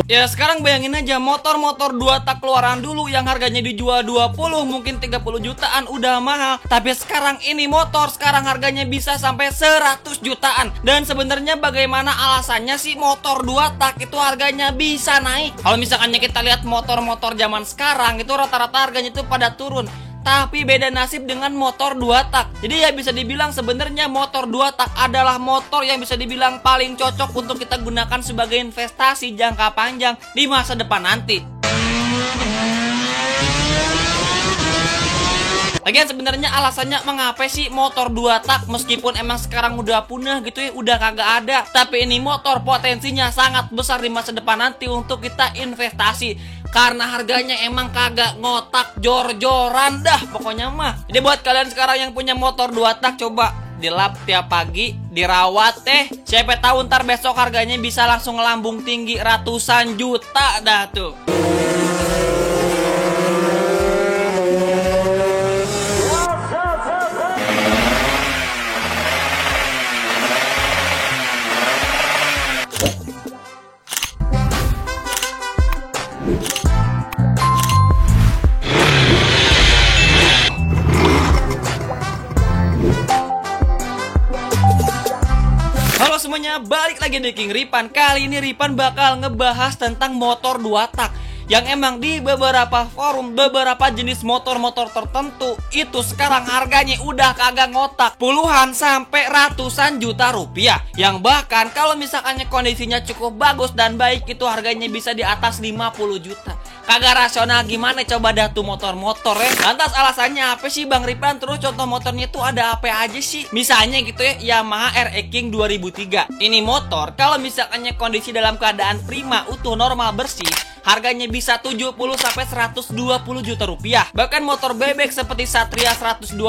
Ya sekarang bayangin aja motor-motor 2 tak keluaran dulu yang harganya dijual 20 mungkin 30 jutaan udah mahal. Tapi sekarang ini motor sekarang harganya bisa sampai 100 jutaan. Dan sebenarnya bagaimana alasannya sih motor 2 tak itu harganya bisa naik? Kalau misalkan kita lihat motor-motor zaman sekarang itu rata-rata harganya itu pada turun. Tapi beda nasib dengan motor 2 tak. Jadi ya bisa dibilang sebenarnya motor 2 tak adalah motor yang bisa dibilang paling cocok untuk kita gunakan sebagai investasi jangka panjang di masa depan nanti. Lagian sebenarnya alasannya mengapa sih motor 2 tak meskipun emang sekarang udah punah gitu ya, udah kagak ada. Tapi ini motor potensinya sangat besar di masa depan nanti untuk kita investasi. Karena harganya emang kagak ngotak jor-joran dah pokoknya mah. Jadi buat kalian sekarang yang punya motor 2 tak coba dilap tiap pagi, dirawat siapa tahu ntar besok harganya bisa langsung ngelambung tinggi ratusan juta dah tuh. Halo semuanya, balik lagi di King Ripan. Kali ini Ripan bakal ngebahas tentang motor 2 tak yang emang di beberapa forum, beberapa jenis motor-motor tertentu itu sekarang harganya udah kagak ngotak puluhan sampai ratusan juta rupiah. Yang bahkan kalau misalkannya kondisinya cukup bagus dan baik itu harganya bisa di atas 50 juta. Kagak rasional gimana coba dah tuh motor-motor ya. Lantas alasannya apa sih Bang Ripan? Terus contoh motornya tuh ada apa aja sih? Misalnya gitu ya, Yamaha RE King 2003. Ini motor kalau misalkannya kondisi dalam keadaan prima, utuh, normal, bersih, harganya bisa 70 sampai 120 juta rupiah. Bahkan motor bebek seperti Satria 120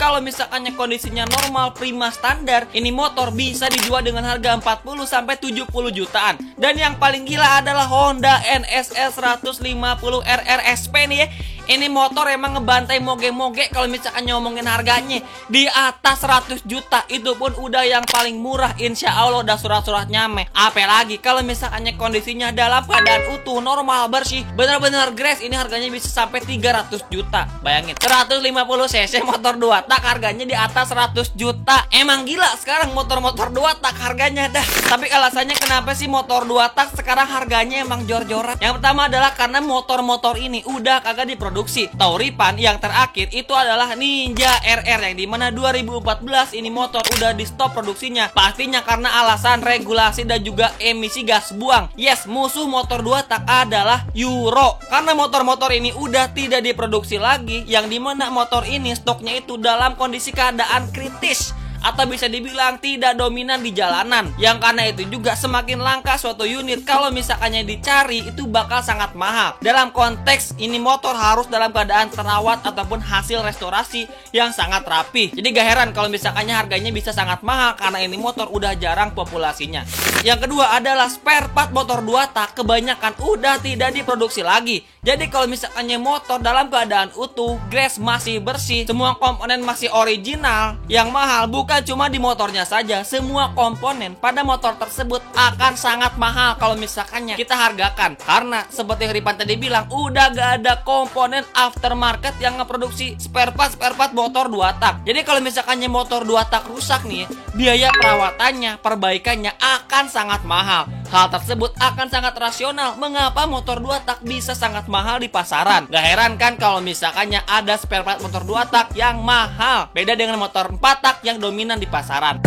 kalau misalkannya kondisinya normal, prima, standar, ini motor bisa dijual dengan harga 40 sampai 70 jutaan. Dan yang paling gila adalah Honda NSR 150 RRSP nih ya. Ini motor emang ngebantai moge-moge kalau misalkan ngomongin harganya di atas 100 juta. Itu pun udah yang paling murah, insya Allah udah surat-surat nyame. Apalagi kalau misalkannya kondisinya dalam keadaan utuh, normal, bersih, bener-bener grass, ini harganya bisa sampai 300 juta. Bayangin 150 cc motor 2 tak harganya di atas 100 juta. Emang gila sekarang motor-motor 2 tak harganya dah. Tapi alasannya kenapa sih motor 2 tak sekarang harganya emang jor-joran? Yang pertama adalah karena motor-motor ini udah kagak diproduksi. Tahu Ripan, yang terakhir itu adalah Ninja RR yang dimana 2014 ini motor udah di stop produksinya. Pastinya karena alasan regulasi dan juga emisi gas buang. Yes, musuh motor 2 tak adalah Euro. Karena motor-motor ini udah tidak diproduksi lagi, yang dimana motor ini stoknya itu dalam kondisi keadaan kritis atau bisa dibilang tidak dominan di jalanan. Yang karena itu juga semakin langka suatu unit kalau misalkannya dicari itu bakal sangat mahal. Dalam konteks ini motor harus dalam keadaan terawat ataupun hasil restorasi yang sangat rapi. Jadi gak heran kalau misalkannya harganya bisa sangat mahal karena ini motor udah jarang populasinya. Yang kedua adalah spare part motor 2 tak kebanyakan udah tidak diproduksi lagi. Jadi kalau misalkannya motor dalam keadaan utuh, grass masih bersih, semua komponen masih original, yang mahal bukan cuma di motornya saja, semua komponen pada motor tersebut akan sangat mahal kalau misalkannya kita hargakan. Karena seperti Ripan tadi bilang, udah gak ada komponen aftermarket yang ngeproduksi spare part motor 2 tak. Jadi kalau misalkannya motor 2 tak rusak nih, biaya perawatannya, perbaikannya akan sangat mahal. Hal tersebut akan sangat rasional mengapa motor 2 tak bisa sangat mahal di pasaran. Gak heran kan kalau misalkannya ada spare part motor 2 tak yang mahal. Beda dengan motor 4 tak yang dominan di pasaran.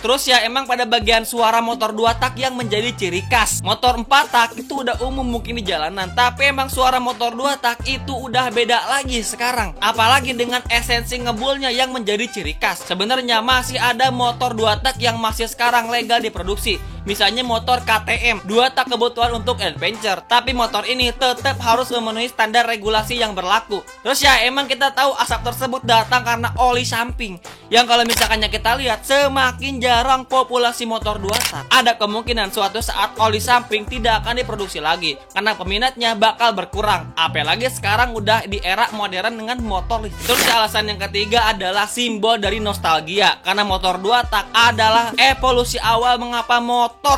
Terus ya emang pada bagian suara motor 2 tak yang menjadi ciri khas. Motor 4 tak itu udah umum mungkin di jalanan, tapi emang suara motor 2 tak itu udah beda lagi sekarang. Apalagi dengan esensi ngebulnya yang menjadi ciri khas. Sebenarnya masih ada motor 2 tak yang masih sekarang legal diproduksi. Misalnya motor KTM, 2 tak kebutuhan untuk adventure, tapi motor ini tetap harus memenuhi standar regulasi yang berlaku. Terus ya emang kita tahu asap tersebut datang karena oli samping, yang kalau misalkannya kita lihat semakin jarang populasi motor 2 tak, ada kemungkinan suatu saat oli samping tidak akan diproduksi lagi karena peminatnya bakal berkurang. Apalagi sekarang udah di era modern dengan motor listrik. Terus alasan yang ketiga adalah simbol dari nostalgia, karena motor 2 tak adalah evolusi awal mengapa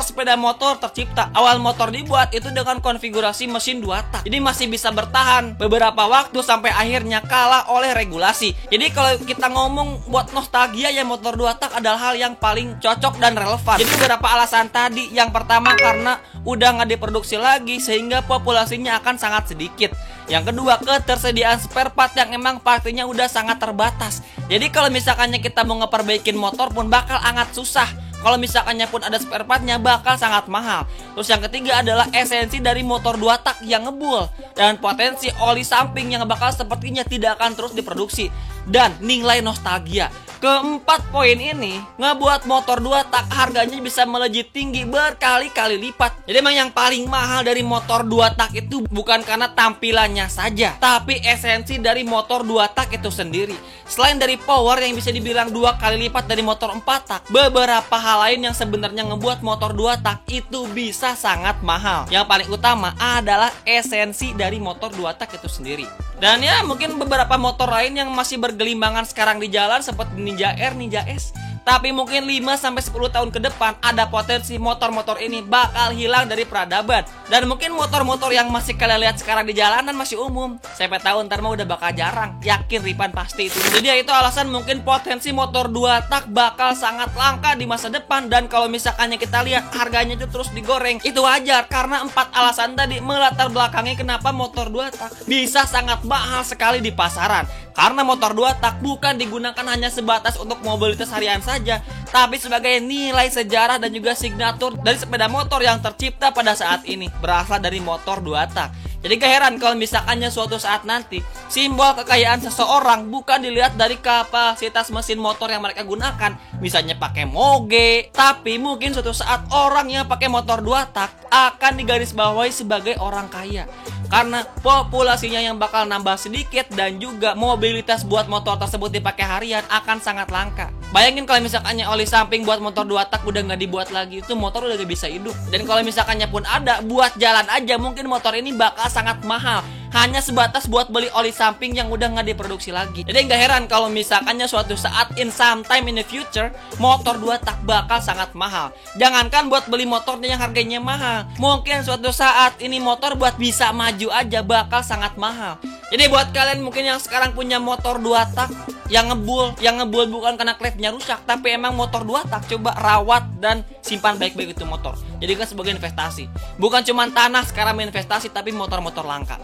sepeda motor tercipta. Awal motor dibuat itu dengan konfigurasi mesin 2 tak, jadi masih bisa bertahan beberapa waktu sampai akhirnya kalah oleh regulasi. Jadi kalau kita ngomong buat nostalgia ya, motor 2 tak adalah hal yang paling cocok dan relevan. Jadi beberapa alasan tadi, yang pertama karena udah nggak diproduksi lagi sehingga populasinya akan sangat sedikit. Yang kedua, ketersediaan spare part yang emang partinya udah sangat terbatas. Jadi kalau misalkannya kita mau ngeperbaikin motor pun bakal sangat susah. Kalau misalkannya pun ada spare partnya bakal sangat mahal. Terus yang ketiga adalah esensi dari motor 2 tak yang ngebul, dan potensi oli samping yang bakal sepertinya tidak akan terus diproduksi, dan nilai nostalgia. Keempat poin ini ngebuat motor 2 tak harganya bisa melejit tinggi berkali-kali lipat. Jadi emang yang paling mahal dari motor 2 tak itu bukan karena tampilannya saja, tapi esensi dari motor 2 tak itu sendiri. Selain dari power yang bisa dibilang 2 kali lipat dari motor 4 tak, beberapa hal lain yang sebenarnya ngebuat motor 2 tak itu bisa sangat mahal. Yang paling utama adalah esensi dari motor 2 tak itu sendiri. Dan ya mungkin beberapa motor lain yang masih bergelimbangan sekarang di jalan seperti Ninja R, Ninja S. Tapi mungkin 5-10 tahun ke depan ada potensi motor-motor ini bakal hilang dari peradaban. Dan mungkin motor-motor yang masih kalian lihat sekarang di jalanan masih umum. Siapa tahu ntar mah udah bakal jarang. Yakin Ripan pasti itu. Jadi ya itu alasan mungkin potensi motor 2 tak bakal sangat langka di masa depan. Dan kalau misalkannya kita lihat harganya itu terus digoreng, itu wajar karena 4 alasan tadi melatar belakangnya kenapa motor 2 tak bisa sangat mahal sekali di pasaran. Karena motor 2 tak bukan digunakan hanya sebatas untuk mobilitas harian saja, tapi sebagai nilai sejarah dan juga signatur dari sepeda motor yang tercipta pada saat ini berasal dari motor 2 tak. Jadi gak heran kalau misalkannya suatu saat nanti simbol kekayaan seseorang bukan dilihat dari kapasitas mesin motor yang mereka gunakan, misalnya pakai moge, tapi mungkin suatu saat orang yang pakai motor 2 tak akan digarisbawahi sebagai orang kaya. Karena populasinya yang bakal nambah sedikit dan juga mobilitas buat motor tersebut dipakai harian akan sangat langka. Bayangin kalau misalkannya oli samping buat motor 2 tak udah nggak dibuat lagi, itu motor udah gak bisa hidup. Dan kalau misalkannya pun ada, buat jalan aja mungkin motor ini bakal sangat mahal, hanya sebatas buat beli oli samping yang udah nggak diproduksi lagi. Jadi nggak heran kalau misalkannya suatu saat in sometime in the future motor 2 tak bakal sangat mahal. Jangankan buat beli motornya yang harganya mahal, mungkin suatu saat ini motor buat bisa maju aja bakal sangat mahal. Jadi buat kalian mungkin yang sekarang punya motor 2 tak yang ngebul bukan karena klipnya rusak, tapi emang motor 2 tak, coba rawat dan simpan baik-baik itu motor. Jadikan sebagai investasi. Bukan cuma tanah sekarang investasi, tapi motor-motor langka.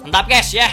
Mantap guys ya.